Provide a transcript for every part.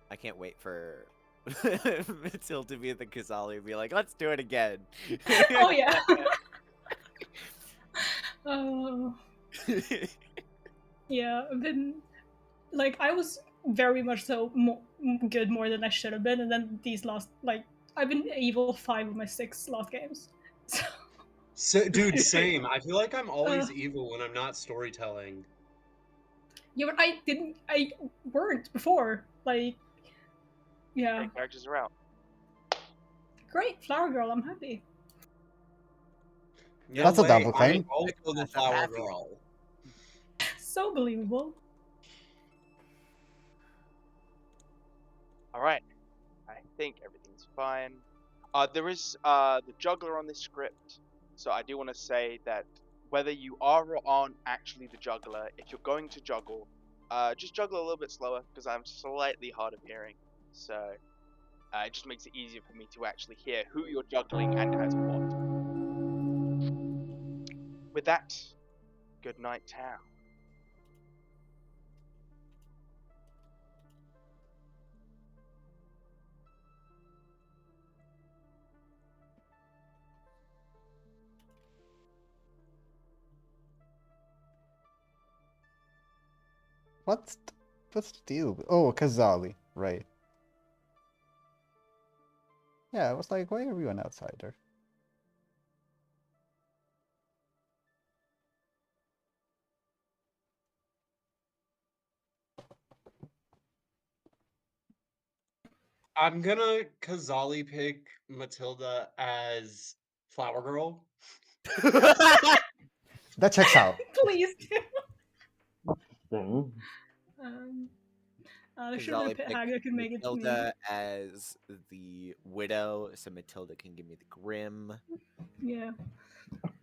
I can't wait for Matilda to be the Kazali and be like, let's do it again. Oh yeah. Oh. Yeah, I've been like I was very much so good more than I should have been, and then these last I've been evil 5 of my 6 last games. So, dude, same. I feel like I'm always Uh. evil when I'm not storytelling. Yeah, but I weren't before. Like, yeah. Okay, characters are out. Great, Flower Girl, I'm happy. No That's a way, double I'm claim. also the I'm flower happy. girl. So believable. Alright. I think everything's fine. There is the juggler on this script, so I do want to say that whether you are or aren't actually the juggler, if you're going to juggle, just juggle a little bit slower because I'm slightly hard of hearing. So it just makes it easier for me to actually hear who you're juggling and as what. With that, good night, town. What's the deal? Oh, Kazali, right. Yeah, I was like, why are you an outsider? I'm gonna Kazali pick Matilda as flower girl. That checks out. Please do. Thing. There should have been a pit hag that could make it to me. Matilda as the widow, so Matilda can give me the grim. Yeah.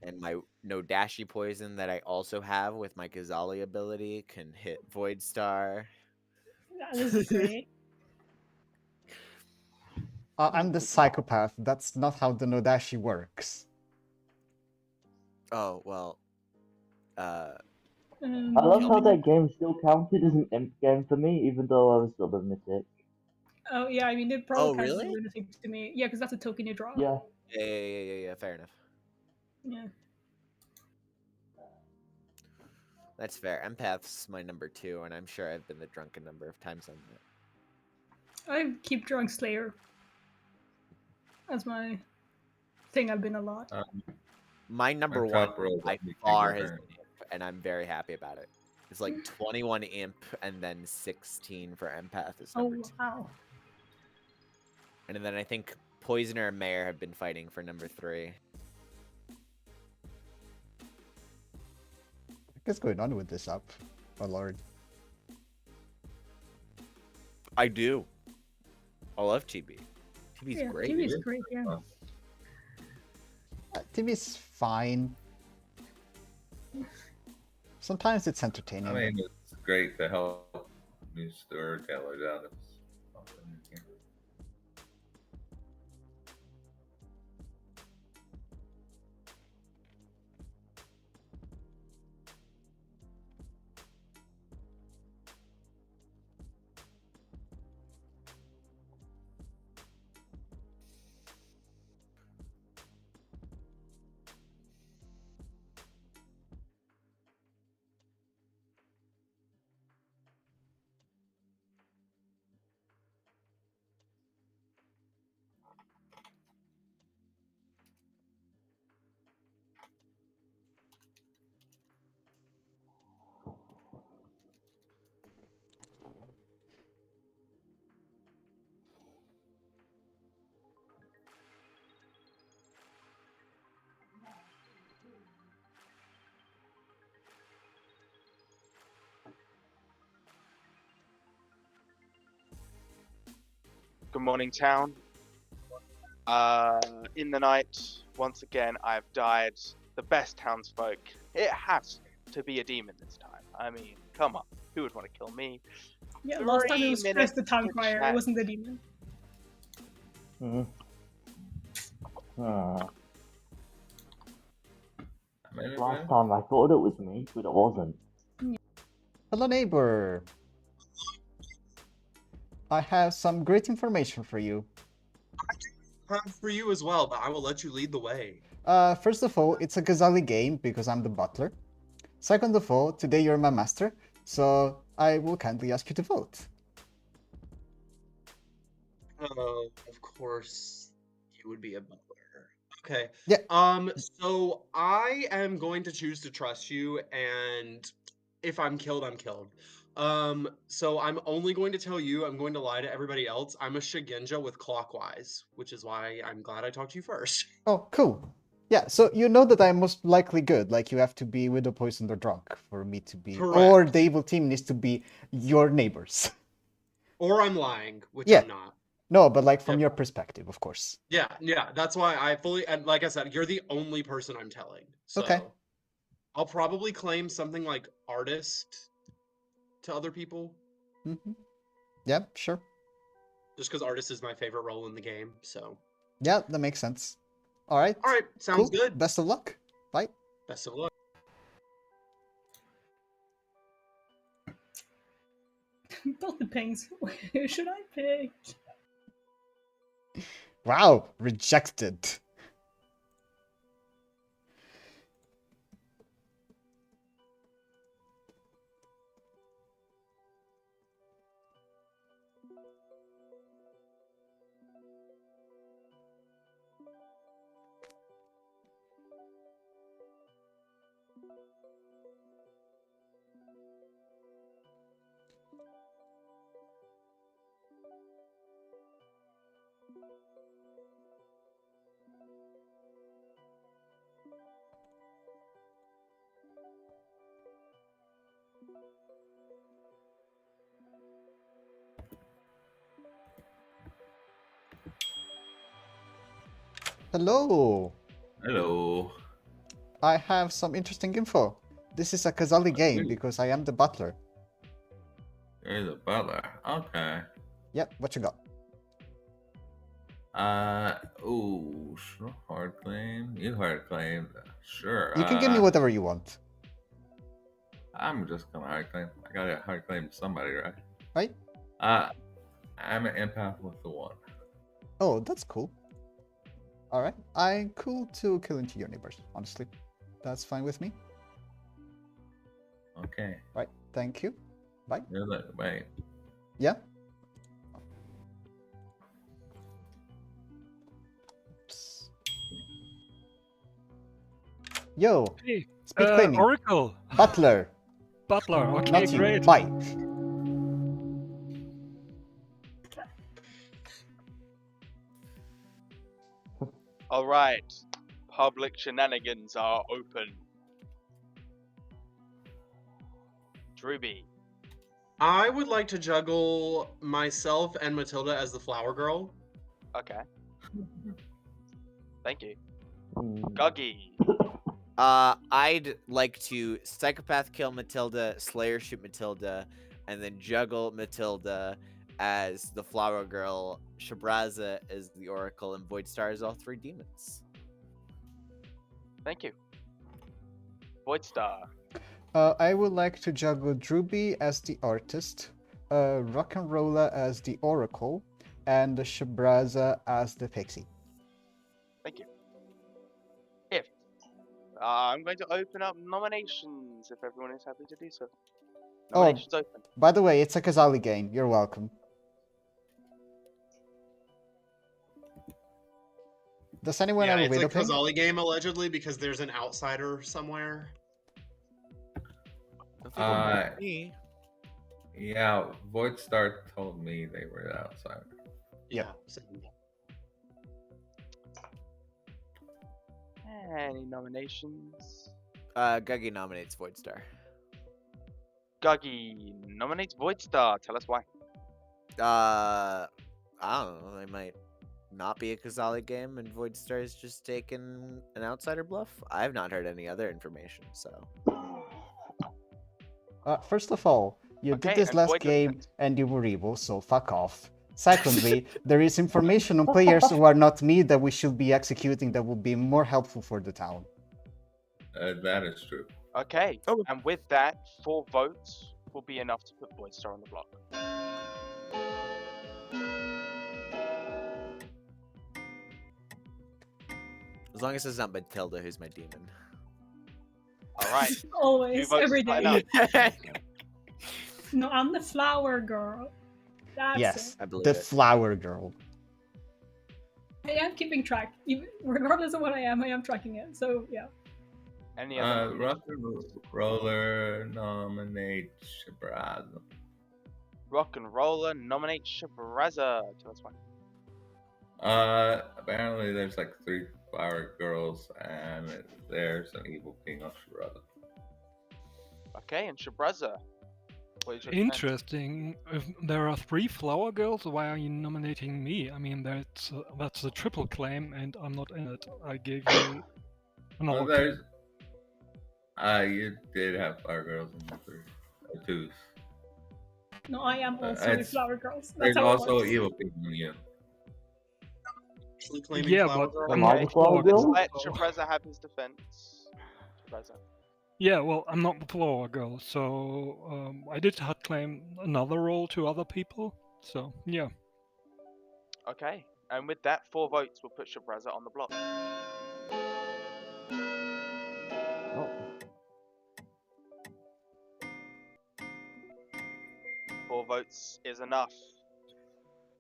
And my no dashy poison that I also have with my Kazali ability can hit Void Star. That is great. I'm the psychopath. That's not how the Nodashi works. Oh well. I love how Killing- that game still counted as an imp game for me, even though I was still a lunatic. Oh yeah, I mean it probably Oh, kind of really? lunatic to me. Yeah, because that's a token you draw. Yeah. Yeah. Fair enough. Yeah. That's fair. Empath's my number 2, and I'm sure I've been the drunk a number of times on that. I keep drawing Slayer. That's my thing. I've been a lot. My number My 1 top roll by definitely far King has Return. been Imp, and I'm very happy about it. It's like 21 Imp and then 16 for Empath is Oh number 2. wow. And then I think Poisoner and Mayor have been fighting for number 3. What's going on with this up? Oh lord. I do. I love TB. TB's Yeah, great. TV's great. Yeah. Oh. TV's fine. Sometimes it's entertaining. I mean, it's great to help new storytellers out of something. Good morning, town. In the night, once again, I've died the best townsfolk. It has to be a demon this time. I mean, come on. Who would want to kill me? Yeah. Last time it 3 was minutes Chris the town to crier. It chat. wasn't the demon. Last time I thought it was me, but it wasn't. Hello, neighbor. I have some great information for you. For you as well, but I will let you lead the way. First of all, it's a Ghazali game because I'm the butler. Second of all, today you're my master, so I will kindly ask you to vote. Oh, of course, you would be a butler. Okay. Yeah. So I am going to choose to trust you, and if I'm killed, I'm killed. So I'm only going to tell you, I'm going to lie to everybody else. I'm a Shigenja with Clockwise, which is why I'm glad I talked to you first. Oh, cool. Yeah, so you know that I'm most likely good, like you have to be widow poisoned or drunk for me to be, Correct. or the evil team needs to be your neighbors. Or I'm lying, which Yeah. I'm not. No, but like from Yep. your perspective, of course. Yeah, that's why I fully, and like I said, you're the only person I'm telling. So Okay. I'll probably claim something like artist to other people, Yeah, sure. just because artist is my favorite role in the game. So Yeah, that makes sense. All right. all right, sounds Cool. good. Best of luck. Bye. Best of luck. Both the pings. Who should I pick? Wow, rejected. Hello. Hello. I have some interesting info. This is a Kazali game because I am the butler. You're the butler. Okay. Yep, what you got? Sure, hard claim. You hard claim. Sure. You can give me whatever you want. I'm just gonna hard claim. I gotta hard claim somebody, right? Right? I'm an empath with the one. Oh, that's cool. Alright, I'm cool to kill into your neighbors, honestly. That's fine with me. Okay. Right, thank you. Bye. You're the wait. Yeah? Oops. Yo, Hey, speed claiming. Oracle. Butler, Butler. Okay, not you. great. Bye. All right, public shenanigans are open. Drewby. I would like to juggle myself and Matilda as the flower girl. Okay. Thank you. Mm. Guggy. I'd like to psychopath kill Matilda, Slayer shoot Matilda, and then juggle Matilda as the flower girl, Shabraza as the oracle, and Voidstar as all three demons. Thank you. Voidstar. I would like to juggle Drewby as the artist, Rock and Rolla as the oracle, and Shabraza as the pixie. Thank you. If I'm going to open up nominations if everyone is happy to do so. Nominations open. By the way, it's a Kazali game. You're welcome. Does anyone Yeah, have a it's a widow ping? Kazali game allegedly because there's an outsider somewhere. Me. Yeah, Voidstar told me they were outside. Yeah. Same. Any nominations? Guggy nominates Voidstar. Guggy nominates Voidstar. Tell us why. I don't know. They might not be a Kazali game, and Voidstar is just taking an outsider bluff. I have not heard any other information, so. First of all, you Okay, did this and last Void game doesn't. and you were evil, so fuck off. Secondly, there is information on players who are not me that we should be executing that would be more helpful for the town. That is true. Okay. Oh. And with that, 4 votes will be enough to put Voidstar on the block. As long as it's not Matilda, who's my demon. All right. Always, votes every is not day. enough. No, I'm the flower girl. That's Yes, I believe the it. flower girl. it. I am keeping track. Even regardless of what I am tracking it. So yeah. Any other Rock and Roller nominates Shabraza. rock and roller nominate Shabraza. Tell us why. Apparently there's like 3 flower girls, and there's an evil king of Shabraza. Okay, and Shabraza. What is your defense? Interesting. If there are 3 flower girls, why are you nominating me? I mean, that's a triple claim, and I'm not in it. I gave you another. Oh, there's. You did have flower girls in the 2s. No, I am also a it's- flower girls. There's That's how it also works. evil king in you. Actually claiming Yeah, flower but girl. I'm Am I not the the flower flower girl? girl. Let so- Shabraza have his defense. Shabraza. Yeah, well, I'm not the flower girl, so I did hard claim another role to other people. So yeah. Okay, and with that, 4 votes will put Shabraza on the block. Oh, 4 votes is enough.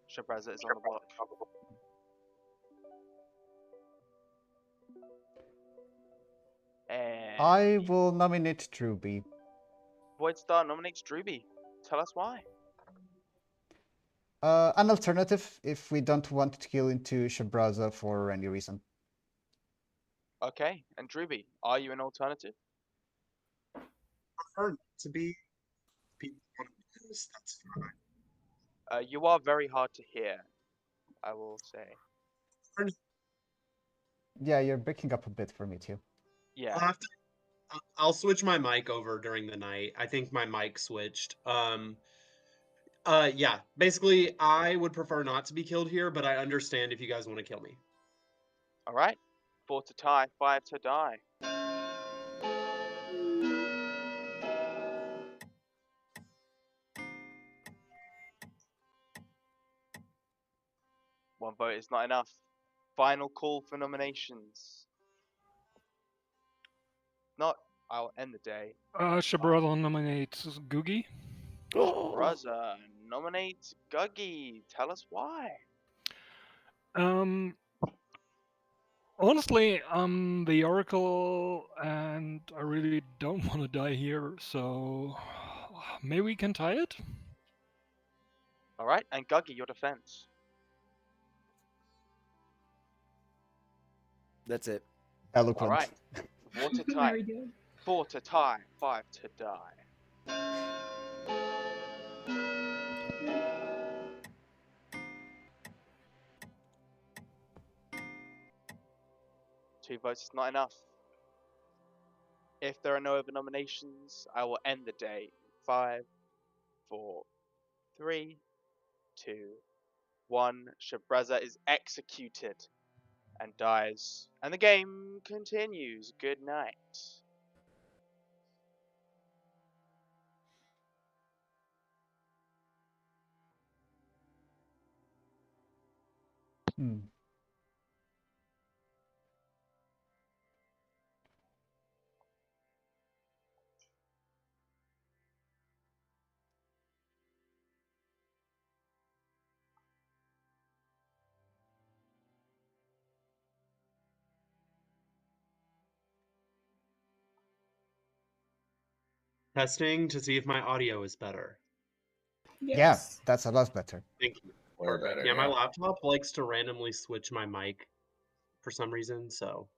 Shabraza is on the block. And I will nominate Druby. Void Star nominates Drewby. Tell us why. An alternative if we don't want to kill into Shabraza for any reason. Okay, and Drewby, are you an alternative? Prefer not to be. People want to do this, that's fine. You are very hard to hear, I will say. Yeah, you're breaking up a bit for me too. Yeah. I'll have to. I'll switch my mic over during the night. I think my mic switched. Yeah. Basically, I would prefer not to be killed here, but I understand if you guys want to kill me. All right. 4 to tie, 5 to die. One vote is not enough. Final call for nominations. Not, I'll end the day. Shabraza nominates Googie. Shabraza nominates Guggy. Tell us why. Honestly, I'm the Oracle, and I really don't want to die here, so maybe we can tie it? All right, and Guggy, your defense. That's it. Eloquent. All right. 4 to tie. Very good. 4 to tie, 5 to die. 2 votes is not enough. If there are no other nominations, I will end the day in 5, 4, 3, 2, 1. Shabraza is executed and dies. And the game continues. Good night. Hmm. Testing to see if my audio is better. Yeah, Yes. that's a lot better. Thank you. Or better. Yeah, my laptop likes to randomly switch my mic for some reason, so.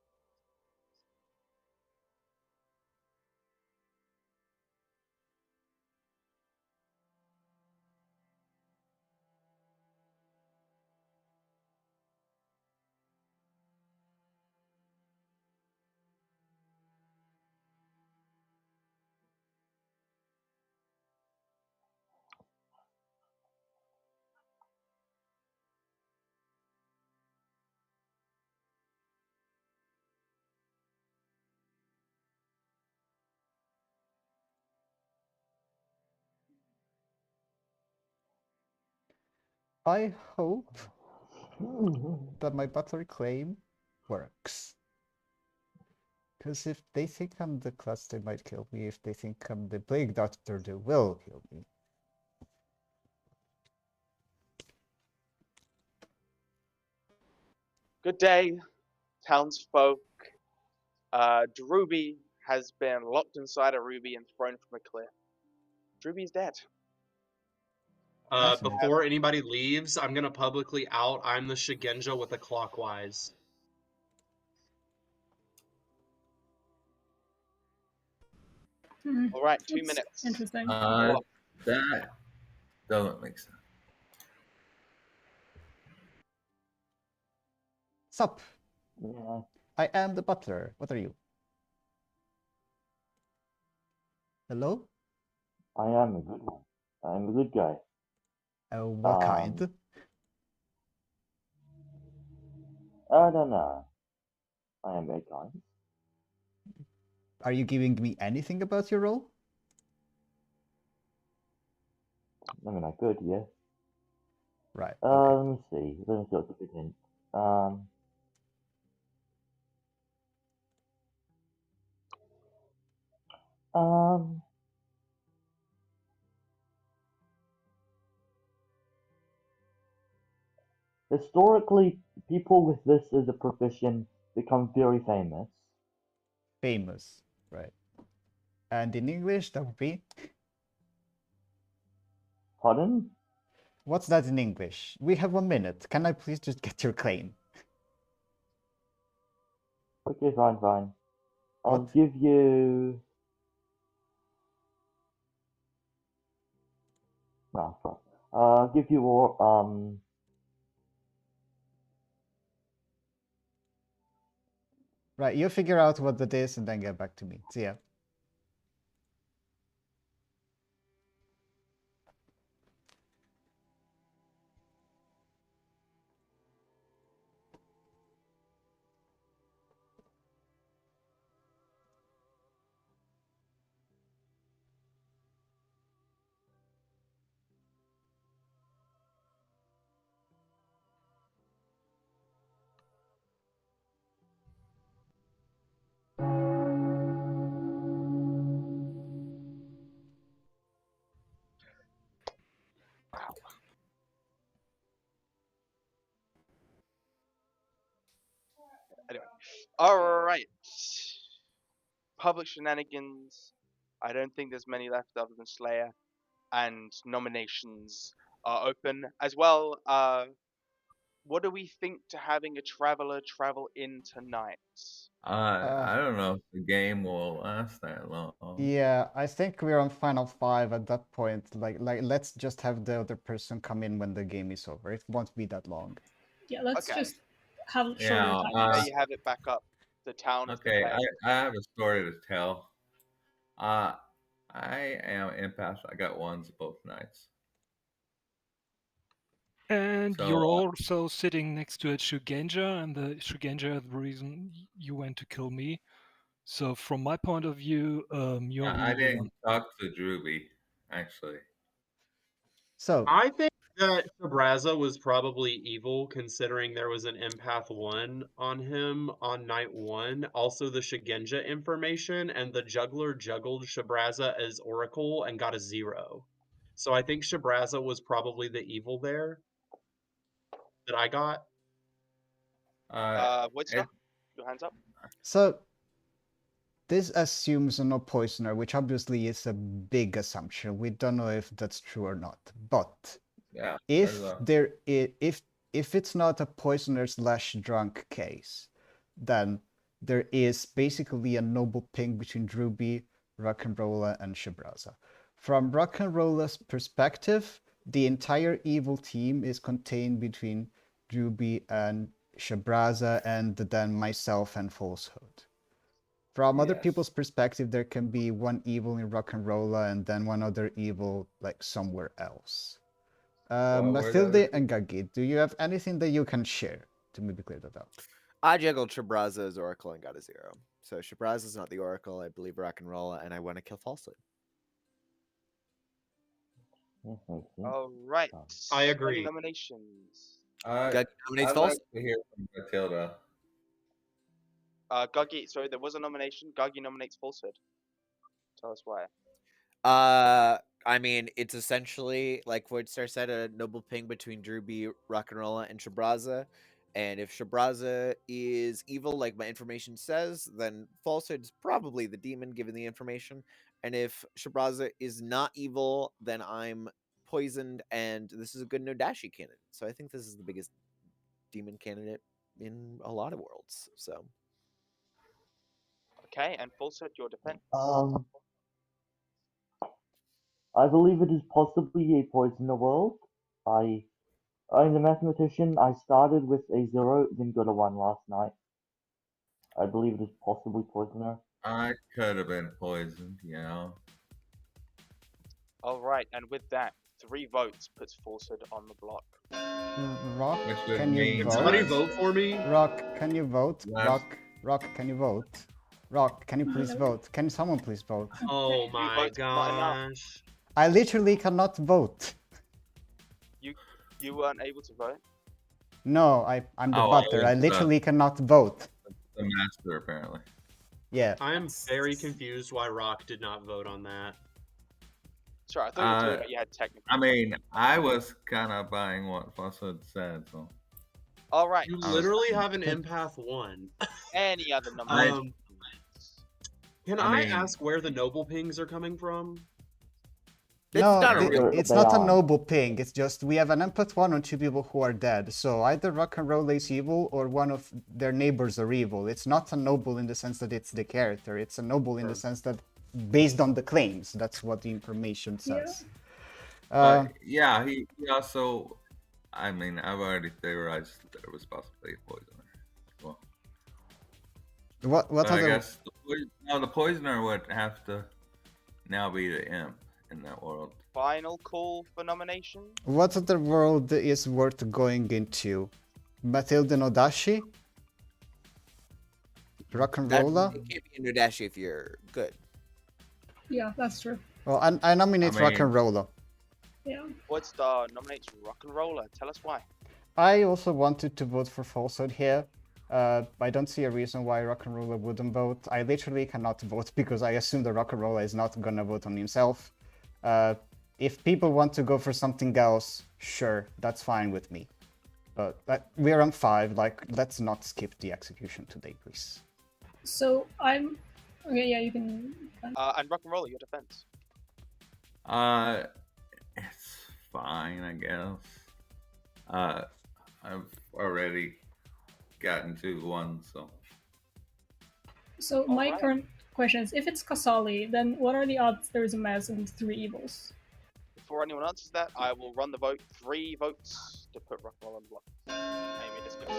I hope that my Butler claim works. Because if they think I'm the class, they might kill me. If they think I'm the Plague Doctor, they will kill me. Good day, townsfolk. Druby has been locked inside a ruby and thrown from a cliff. Druby's dead. Nice. Before anybody leaves, I'm gonna publicly out I'm the Shigenja with the clockwise. All right, 2 That's minutes. interesting. That doesn't make sense. Sup? Yeah, I am the butler. What are you? Hello? I am a good one. I'm a good guy. What kind? I don't know. I am very kind. Are you giving me anything about your role? I mean, I could, yeah. Right. Okay. Let me see. Let me see what's a good hint. Um, Historically, people with this as a profession become very famous. Famous. Right. And in English, that would be. Pardon? What's that in English? We have 1 minute. Can I please just get your claim? Okay, fine, fine. I'll What? give you. No, fuck. I'll give you all. Right. You figure out what that is and then get back to me. See ya. Anyway, all right. Public shenanigans. I don't think there's many left other than Slayer, and nominations are open as well. What do we think to having a traveler travel in tonight? I don't know if the game will last that long. Yeah, I think we're on final 5 at that point. Like, let's just have the other person come in when the game is over. It won't be that long. Yeah, let's Okay. just have shorter Yeah, timers. There you have it back up. The town of the Okay, plague. I have a story to tell. I am impasse. I got ones both nights. And So, you're also sitting next to a Shugenja, and the Shugenja is the reason you went to kill me. So from my point of view, you're the I evil one. didn't talk to Druby, actually. So, I think that Shabraza was probably evil, considering there was an empath 1 on him on night 1. Also, the Shigenja information, and the juggler juggled Shabraza as Oracle and got a 0. So I think Shabraza was probably the evil there that I got. Woodstock, your hands up. so this assumes a no poisoner, which obviously is a big assumption. We don't know if that's true or not. But Yeah. if there's if it's not a poisoner / drunk case, then there is basically a noble ping between Druby, Rock'n'Rolla, and Shabraza. From Rock'n'Rolla's perspective, the entire evil team is contained between Druby and Shabraza, and then myself and Falsehood. From other Yes. people's perspective, there can be one evil in Rock'n'Rolla and then one other evil like somewhere else. Well, where the Mathilde other and Gagi, do you have anything that you can share to maybe clear that up? I juggled Shabraza as Oracle and got a 0. So Shabraza is not the Oracle. I believe Rock'n'Rolla, and I want to kill Falsehood. Yes, makes sense. All right. I agree. Any nominations? I'd Got nominates like Falsehood. to hear from Matilda. Guggy, sorry, there was a nomination. Guggy nominates falsehood. Tell us why. I mean, it's essentially like Voidstar said, a noble ping between Drewby, Rock'n'Rolla, and Shabraza. And if Shabraza is evil, like my information says, then falsehood is probably the demon, given the information. And if Shabraza is not evil, then I'm poisoned, and this is a good Nodashi candidate. So I think this is the biggest demon candidate in a lot of worlds. So Okay, and falsehood, your defense. I believe it is possibly a poisoner world. I'm the mathematician. I started with a 0, then got a 1 last night. I believe it is possibly poisoner. I could have been poisoned, you know. All right, and with that, 3 votes puts falsehood on the block. Rock, Which would can you mean- Can vote? somebody vote for me? Rock, can you vote? Yes. Rock, can you vote? Rock, can you please vote? Can someone please vote? Oh my votes not enough. gosh. I literally cannot vote. You weren't able to vote? No, I'm the Oh, butler. I it's, literally cannot vote. The master, apparently. Yeah. I am very confused why Rock did not vote on that. Sorry, I thought you were talking about you had technical. I mean, I was kind of buying what falsehood said, so. All right, You literally have an empath 1. any other nominations? Can I I mean- ask where the noble pings are coming from? it's No, not a the- real. it's They not a are. noble ping. It's just we have an empath 1 on 2 people who are dead. So either Rock'n'Roll is evil or one of their neighbors are evil. It's not a noble in the sense that it's the character. It's a noble in the sense that based on the claims, that's what the information says. But yeah, he also. I mean, I've already theorized that there was possibly a poisoner. Well, What but I other guess the poisoner would have to now be the imp in that world. Final call for nomination? what other world is worth going into? Matilda Nodashi? Rock'n'Rolla? You can't be a Nodashi if you're good. Yeah, that's true. Well, I nominate I mean- Rock'n'Rolla. Yeah. Voidstar nominates Rock'n'Roller. Tell us why. I also wanted to vote for falsehood here. I don't see a reason why Rock'n'Rolla wouldn't vote. I literally cannot vote because I assume that Rock'n'Rolla is not gonna vote on himself. If people want to go for something else, sure, that's fine with me. But we're on 5, like, let's not skip the execution today, please. So I'm. Okay, yeah, you can. And Rock'n'Roller, your defense. It's fine, I guess. I've already gotten 2-1, so. So my Alright. current question is: if it's Kasali, then what are the odds there's a Mez and 3 evils? Before anyone answers that, I will run the vote. 3 votes to put Rock'n'Roller on the block. Amy, discuss.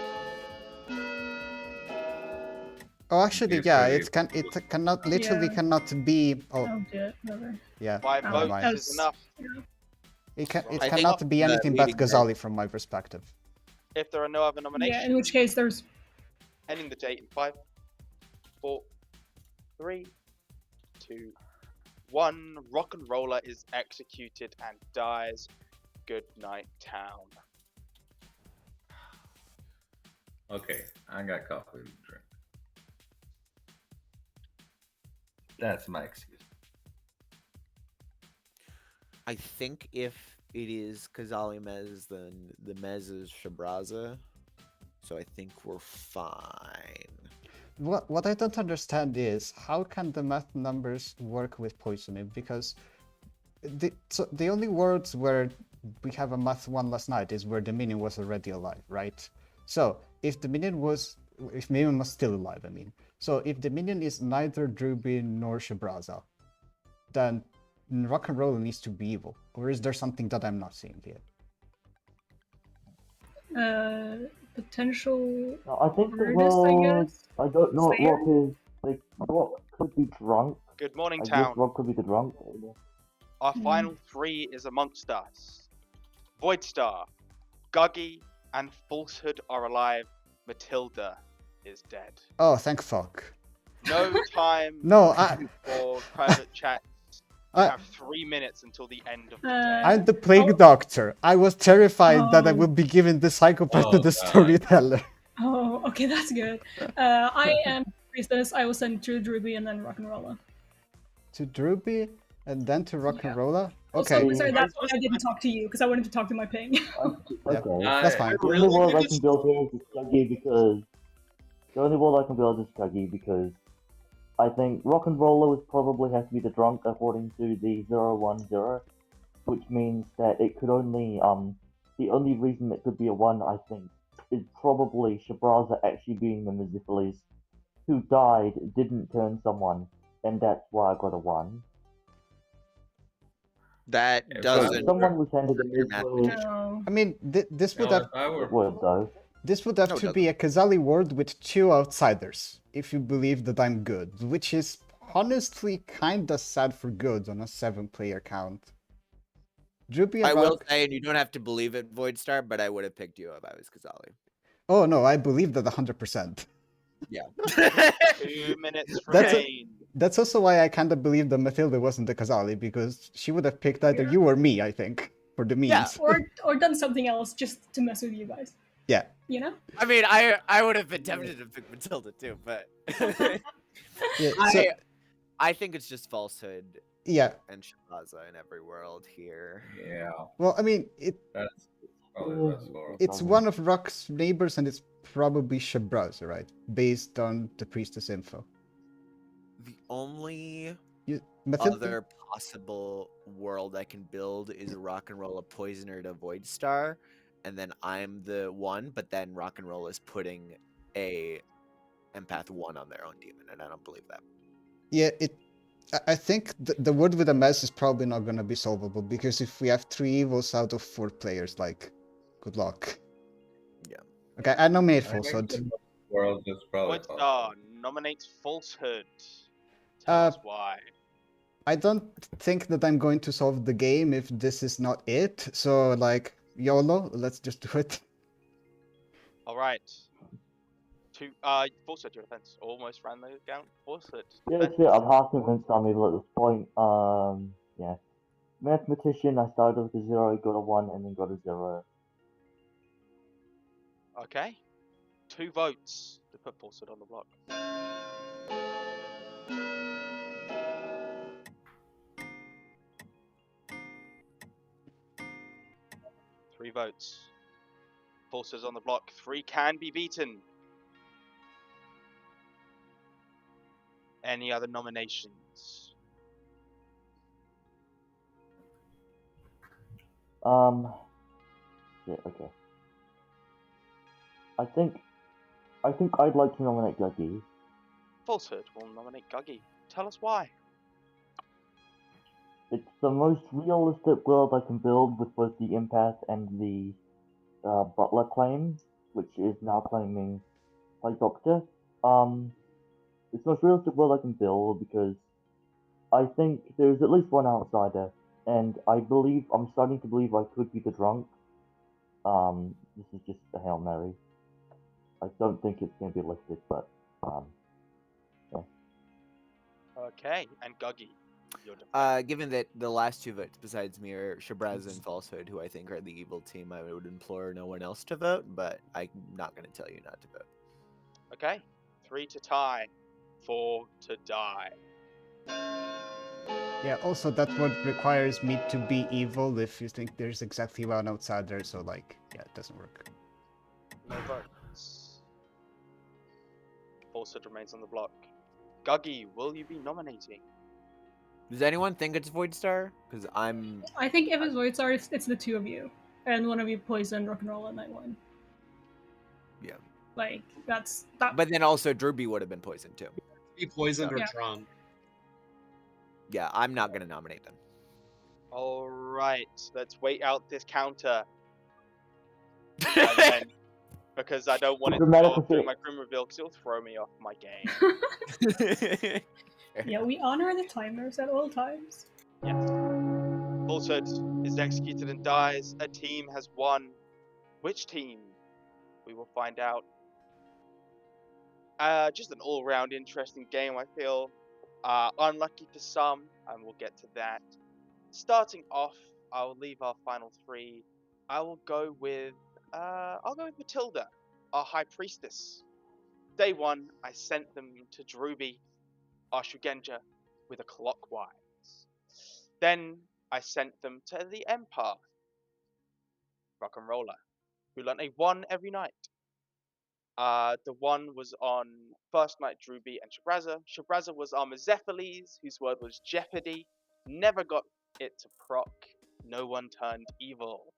Oh, actually, Yes, yeah, I it cannot literally Yeah. cannot be. Oh, Oh, dear, whatever. yeah. 5 Oh, votes mind. is enough. It I think cannot be the anything but meeting Ghazali from my perspective. If there are no other Yeah, nominations, in which case there's. ending the date in 5, 4, 3, 2, 1. Rock'n'Roller is executed and dies. Good night, town. Okay, I got coffee to drink. That's my excuse. I think if it is Kazali Mez, then the Mez is Shabraza. So I think we're fine. What I don't understand is how can the math numbers work with poisoning? Because the only words where we have a math 1 last night is where the minion was already alive, right? So if minion was still alive, I mean. So if the minion is neither Druby nor Shabraza, then Rock'n'Roll needs to be evil. Or is there something that I'm not seeing here? Potential. No, I think the weirdest, I world. guess. I don't know Slayer? what is. Like, Rock could be drunk. Good morning, I guess town. Rock could be the drunk. Our final 3 is amongst us. Voidstar, Guggy, and Falsehood are alive. Matilda is dead. Oh, thank fuck. No time No, for private chats. You I- have 3 minutes until the end of the day. I'm the plague doctor. I was terrified that I Oh. would be giving the psychopath to Oh, the God. storyteller. Oh, okay, that's good. I am Priestess, I will send to Druby and then Rock and Roller. To Druby and then to Rock and Roller? Also, Okay. Wizard, that's why I didn't talk to you, because I wanted to talk to my ping. Okay. That's fine. The only world I can build here is the Scuggy because I think Rock and Roller would probably have to be the drunk according to the 010, which means that it could only the only reason it could be a 1, I think, is probably Shabraza actually being the Miziphiles who died, didn't turn someone, and that's why I got a 1. That If doesn't. Someone was handed a your mid No. I mean, this would Now, have if I were word though. this would have No, it to be a Kazali world with 2 outsiders, if you believe that I'm good, which is honestly kinda sad for good on a 7-player count. Druby and I will Rock... say, and you don't have to believe it, Voidstar, but I would have picked you if I was Kazali. Oh no, I believe that 100%. Yeah. 2 minutes That's a- remain. That's also why I kinda believe that Matilda wasn't the Kazali, because she would have picked either you or me, I think, for the memes. Yeah, Or done something else just to mess with you guys. Yeah. You know? I mean, I would have been tempted to pick Matilda too, but Yeah, so, I think it's just falsehood yeah. and Shabaza in every world here. Yeah, Well, I mean, that's probably the best for it's one of Rock's neighbors, and it's probably Shabraza, right? Based on the priestess info. The only Matilda... other possible world I can build is a Rock and Roll, a Poisoner to Void Star, and then I'm the one, but then Rock and Roll is putting a Empath 1 on their own demon, and I don't believe that. Yeah, I think the word with a mess is probably not going to be solvable, because if we have 3 evils out of 4 players, like, good luck. Yeah. Okay, I nominate I think Falsehood. the world is probably Voidstar nominates falsehood. Tell us why. I don't think that I'm going to solve the game if this is not it, so, like, YOLO, let's just do it. Alright. Falsehood, your defense. Almost ran the down. Falsehood. Yeah, that's it. I'm half convinced I'm evil at this point. Yeah. Mathematician, I started with a 0, got a 1, and then got a 0. Okay. 2 votes to put falsehood on the block. Three votes. Falsehood's on the block. 3 can be beaten. Any other nominations? Yeah, okay. I think I'd like to nominate Guggy. Falsehood will nominate Guggy. Tell us why. It's the most realistic world I can build with both the Empath and the Butler claim, which is now claiming by Doctor. It's the most realistic world I can build because I think there's at least one outsider, and I'm starting to believe I could be the drunk. This is just a Hail Mary. I don't think it's going to be lifted, but yeah. Okay, and Guggy. Your defense. Given that the last 2 votes besides me are Shabraza and Falsehood, who I think are the evil team, I would implore no one else to vote, but I'm not going to tell you not to vote. Okay. 3 to tie. 4 to die. Yeah, also that word requires me to be evil if you think there's exactly one outsider, so like, yeah, it doesn't work. No votes. Falsehood remains on the block. Guggy, will you be nominating? Does anyone think it's Voidstar? Because I think if it's Voidstar, it's the 2 of you. And one of you poisoned Rock and Roll at night 1. Yeah. Like, that's... that. But then also Druby would have been poisoned too. Be poisoned or Yeah. drunk. Yeah, I'm not going to nominate them. Alright, let's wait out this counter. And then, because I don't want it to go off during my Grim Reveal, because it'll throw me off my game. Yeah, we honor the timers at all times. Yes. Falsehood is executed and dies. A team has won. Which team? We will find out. Just an all-round interesting game, I feel. Unlucky for some, and we'll get to that. Starting off, I'll leave our final 3. I will go with Matilda, our High Priestess. Day 1, I sent them to Druby, our Shugenja, with a clockwise. Then I sent them to the Empath, Rock and Roller, who learned a 1 every night. The 1 was on first night Druby and Shabraza. Shabraza was our Mezephiles, whose word was Jeopardy. Never got it to proc. No one turned evil.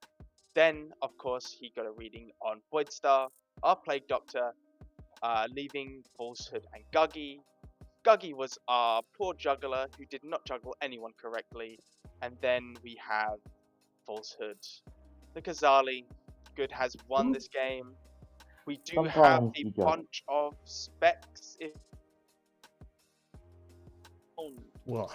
Then, of course, he got a reading on Voidstar, our Plague Doctor, leaving Falsehood and Guggy. Guggy was our poor juggler who did not juggle anyone correctly. And then we have Falsehood. The Kazali, good, has won this game. We do have Sometimes a you get- bunch of specs. Well,